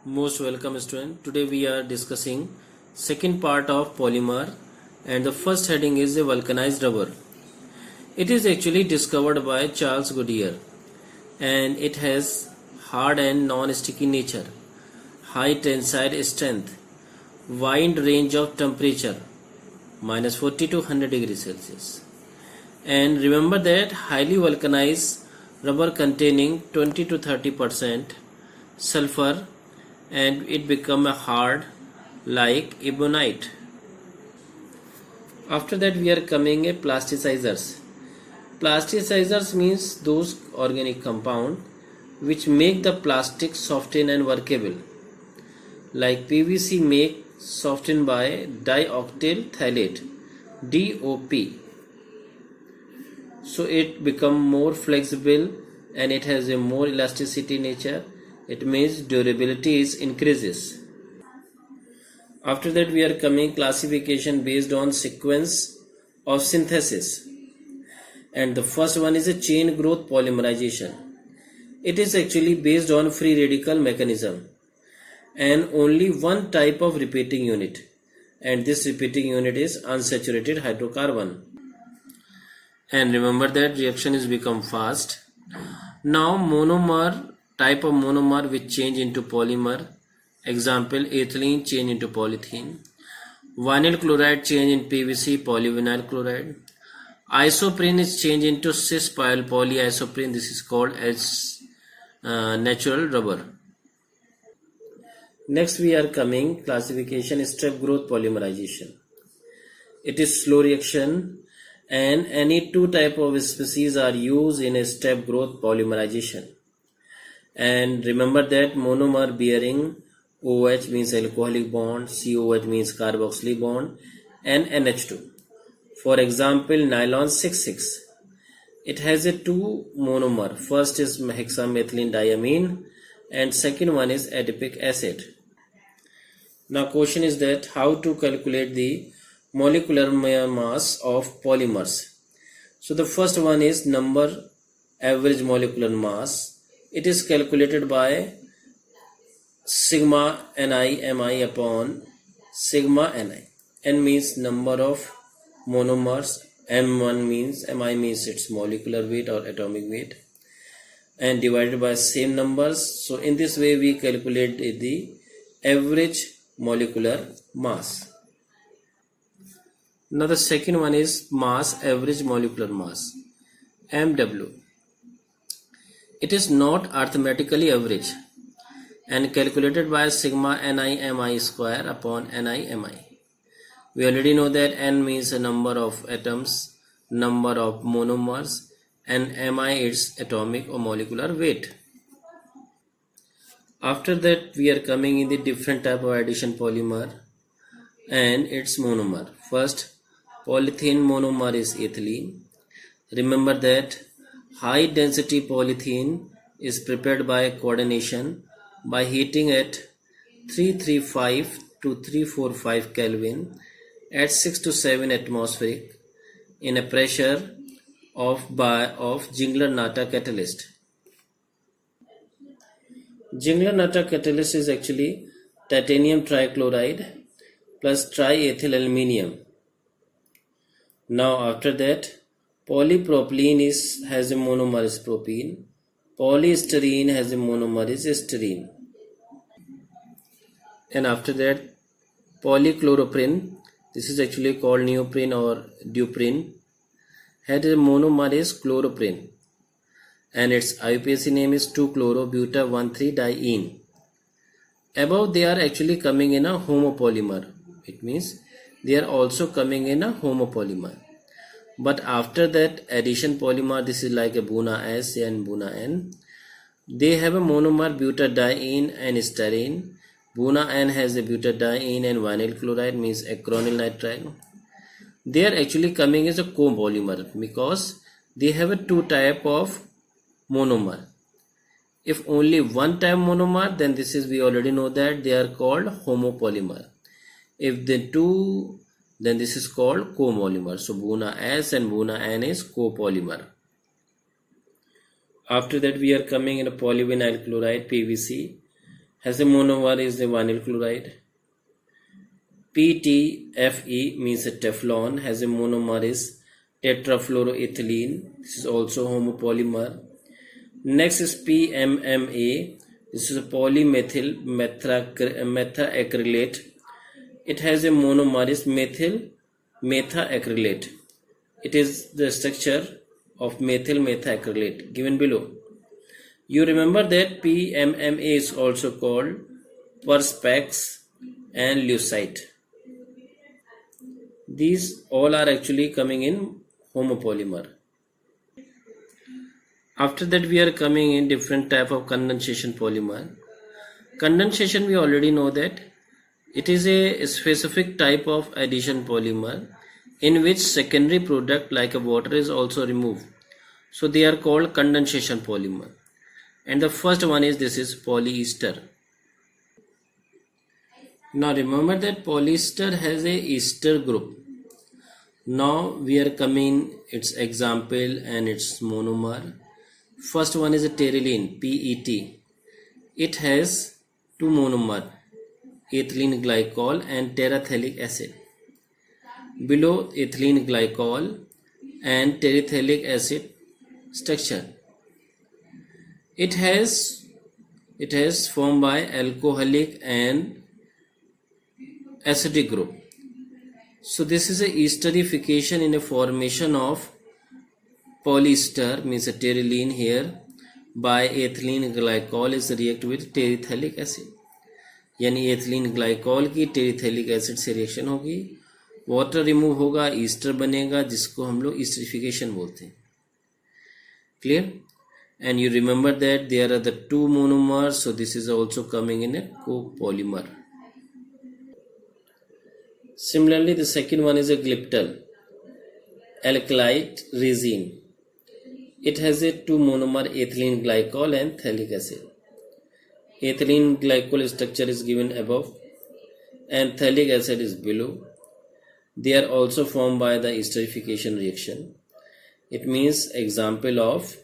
Most welcome student. Today we are discussing second part of polymer and the first heading is a vulcanized rubber. It is actually discovered by Charles Goodyear and it has hard and non-sticky nature, high tensile strength, wide range of temperature -40 to 100 degrees Celsius. And remember that highly vulcanized rubber containing 20 to 30% sulfur and it become a hard like ebonite. After that we are coming a plasticizers. Plasticizers means those organic compound which make the plastic soften and workable. Like PVC make softened by dioctyl phthalate DOP. So it become more flexible and it has a more elasticity nature. It means durability is increases. After that we are coming classification based on sequence of synthesis, and the first one is a chain growth polymerization. It is actually based on free radical mechanism and only one type of repeating unit, and this repeating unit is unsaturated hydrocarbon. And remember that reaction is become fast. Now monomer, type of monomer which change into polymer, example ethylene change into polythene, vinyl chloride change in PVC polyvinyl chloride, isoprene is changed into cis polyisoprene, this is called as natural rubber. Next we are coming classification step growth polymerization. It is slow reaction and any two type of species are used in a step growth polymerization. And remember that monomer bearing OH means alcoholic bond, COH means carboxylic bond, and NH2. For example, nylon 6,6. It has a two monomer. First is hexamethylene diamine and second one is adipic acid. Now question is that how to calculate the molecular mass of polymers. So the first one is number average molecular mass. It is calculated by sigma Ni upon sigma Ni. N means number of monomers, M1 means Mi means its molecular weight or atomic weight, and divided by same numbers. So in this way we calculate the average molecular mass. Now the second one is mass, average molecular mass, MW. It is not arithmetically average and calculated by sigma Ni square upon Ni. We already know that N means a number of atoms, number of monomers, and Mi its atomic or molecular weight. After that we are coming in the different type of addition polymer and its monomer. First, polythene monomer is ethylene. Remember that high density polythene is prepared by coordination by heating at 335 to 345 Kelvin at 6 to 7 atmospheric in a pressure of Ziegler-Natta catalyst. Ziegler-Natta catalyst is actually titanium trichloride plus triethyl aluminium. Now after that, polypropylene has a monomer is propene, polystyrene has a monomer is styrene, and after that polychloroprene, this is actually called neoprene or duprene, had a monomer is chloroprene and its IUPAC name is 2-chloro-buta-1,3-diene. Above they are actually coming in a homopolymer. It means they are also coming in a homopolymer. But after that addition polymer, this is like a Buna S and Buna N. They have a monomer butadiene and styrene. Buna N has a butadiene and vinyl chloride means acronyl nitride. They are actually coming as a copolymer because they have a two type of monomer. If only one type monomer, then this is, we already know that they are called homopolymer. If the two, then this is called copolymer. So Buna S and Buna N is copolymer. After that we are coming in a polyvinyl chloride PVC has a monomer is the vinyl chloride. PTFE means a Teflon, has a monomer is tetrafluoroethylene. This is also homopolymer. Next is PMMA. This is a polymethyl methacrylate. It has a monomer is methyl methacrylate. It is the structure of methyl methacrylate given below. You remember that PMMA is also called perspex and leucite. These all are actually coming in homopolymer. After that we are coming in different type of condensation polymer. Condensation, we already know that it is a specific type of addition polymer in which secondary product like a water is also removed. So they are called condensation polymer. And the first one is this is polyester. Now remember that polyester has a ester group. Now we are coming its example and its monomer. First one is a terylene, PET. It has two monomer, ethylene glycol and terephthalic acid. Below ethylene glycol and terephthalic acid structure. It has formed by alcoholic and acidic group. So this is a esterification in a formation of polyester, means a terylene here, by ethylene glycol is react with terephthalic acid. यानी ethylene glycol की टेरिथैलिक acid से reaction होगी, water remove होगा, Easter बनेगा जिसको हम लोग ईस्टरिफिकेशन बोलते हैं. Clear? And you remember that there are the two monomers, so this is also coming in a copolymer. Similarly, the second one is a glyptal, alkylate resin. It has a two monomer, ethylene glycol and phthalic acid. Ethylene glycol structure is given above and phthalic acid is below. They are also formed by the esterification reaction. It means example of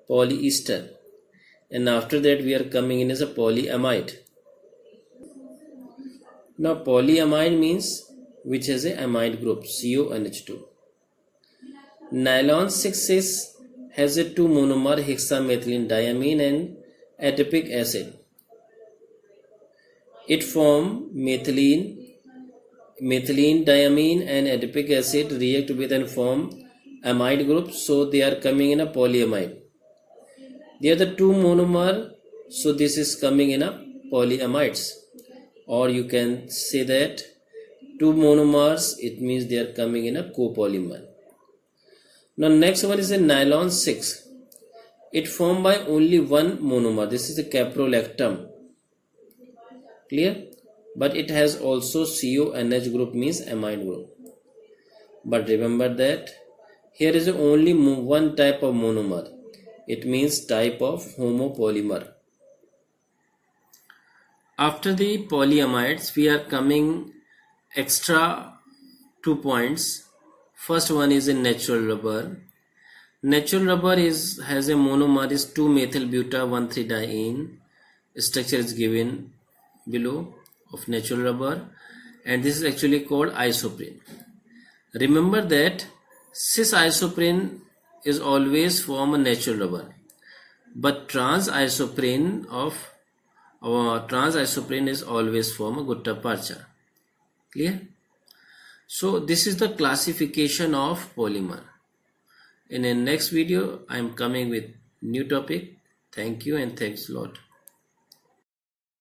polyester. And after that we are coming in as a polyamide. Now polyamide means which has a amide group, CONH2. Nylon 6 has a two monomer, hexamethylene diamine and adipic acid. It form methylene diamine and adipic acid react with and form amide group, so they are coming in a polyamide. They are the two monomer, so this is coming in a polyamides, or you can say that two monomers, it means they are coming in a copolymer. Now next one is a nylon 6. It formed by only one monomer. This is the caprolactam. Clear? But it has also CONH group, means amide group. But remember that here is only one type of monomer. It means type of homopolymer. After the polyamides, we are coming extra 2 points. First one is a natural rubber. Natural rubber has a monomer is 2-methyl-buta-1,3-diene. Structure is given below of natural rubber, and this is actually called isoprene. Remember that cis isoprene is always form a natural rubber, but trans isoprene is always form a gutta percha. Clear? So this is the classification of polymer. In the next video I am coming with new topic. Thank you and thanks a lot.